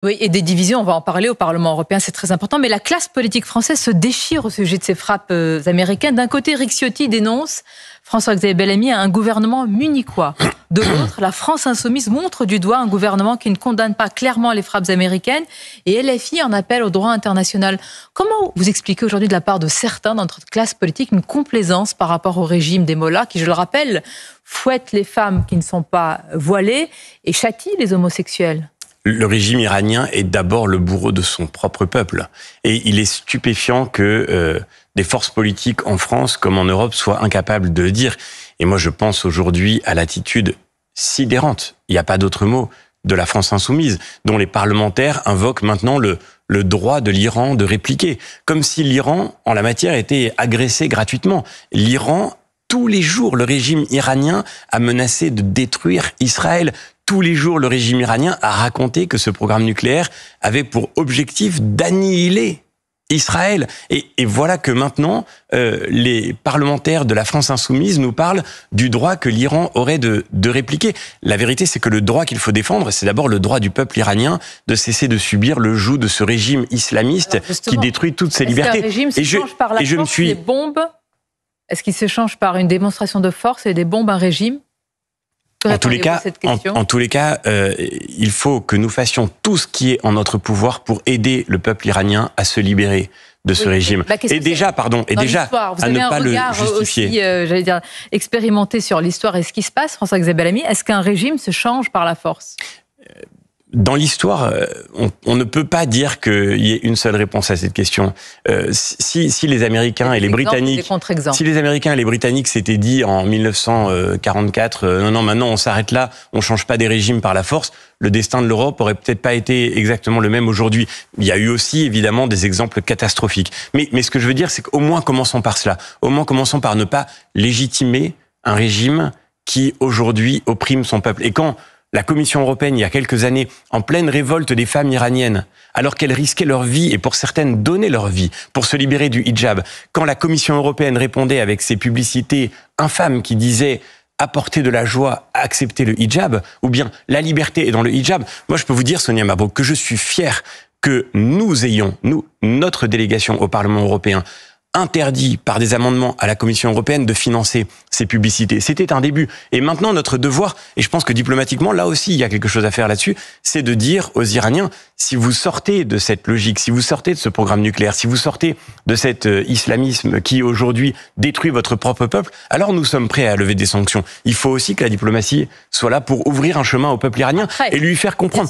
Oui, et des divisions, on va en parler au Parlement européen, c'est très important. Mais la classe politique française se déchire au sujet de ces frappes américaines. D'un côté, Éric Ciotti dénonce François-Xavier Bellamy à un gouvernement munichois. De l'autre, la France insoumise montre du doigt un gouvernement qui ne condamne pas clairement les frappes américaines. Et LFI en appelle au droit international. Comment vous expliquez aujourd'hui de la part de certains dans notre classe politique une complaisance par rapport au régime des mollahs qui, je le rappelle, fouette les femmes qui ne sont pas voilées et châtie les homosexuels? Le régime iranien est d'abord le bourreau de son propre peuple. Et il est stupéfiant que des forces politiques en France comme en Europe soient incapables de le dire. Et moi, je pense aujourd'hui à l'attitude sidérante, il n'y a pas d'autre mot, de la France insoumise, dont les parlementaires invoquent maintenant le droit de l'Iran de répliquer. Comme si l'Iran, en la matière, était agressé gratuitement. L'Iran, tous les jours, le régime iranien a menacé de détruire Israël. Tous les jours, le régime iranien a raconté que ce programme nucléaire avait pour objectif d'annihiler Israël. Et voilà que maintenant, les parlementaires de la France insoumise nous parlent du droit que l'Iran aurait de répliquer. La vérité, c'est que le droit qu'il faut défendre, c'est d'abord le droit du peuple iranien de cesser de subir le joug de ce régime islamiste qui détruit toutes ses libertés. Est-ce qu'un régime se change par la force des bombes? Est-ce qu'il se change par une démonstration de force et des bombes, un régime? En tous les cas, il faut que nous fassions tout ce qui est en notre pouvoir pour aider le peuple iranien à se libérer de ce régime. Et déjà, à ne pas le justifier. Aussi, j'allais dire, expérimenté sur l'histoire et ce qui se passe, François-Xavier Bellamy, est-ce qu'un régime se change par la force? Dans l'histoire, on ne peut pas dire qu'il y ait une seule réponse à cette question. Si les Américains et les Britanniques, s'étaient dit en 1944, non, maintenant on s'arrête là, on change pas des régimes par la force, le destin de l'Europe aurait peut-être pas été exactement le même aujourd'hui. Il y a eu aussi évidemment des exemples catastrophiques. Mais ce que je veux dire, c'est qu'au moins commençons par cela. Au moins commençons par ne pas légitimer un régime qui aujourd'hui opprime son peuple. Et quand la Commission européenne, il y a quelques années, en pleine révolte des femmes iraniennes, alors qu'elles risquaient leur vie, et pour certaines donnaient leur vie, pour se libérer du hijab, quand la Commission européenne répondait avec ses publicités infâmes qui disaient « apporter de la joie, accepter le hijab », ou bien « la liberté est dans le hijab », moi je peux vous dire, Sonia Mabrouk, que je suis fier que nous ayons, notre délégation au Parlement européen, interdit par des amendements à la Commission européenne de financer ces publicités. C'était un début. Et maintenant, notre devoir, et je pense que diplomatiquement, là aussi, il y a quelque chose à faire là-dessus, c'est de dire aux Iraniens, si vous sortez de cette logique, si vous sortez de ce programme nucléaire, si vous sortez de cet islamisme qui aujourd'hui détruit votre propre peuple, alors nous sommes prêts à lever des sanctions. Il faut aussi que la diplomatie soit là pour ouvrir un chemin au peuple iranien et lui faire comprendre.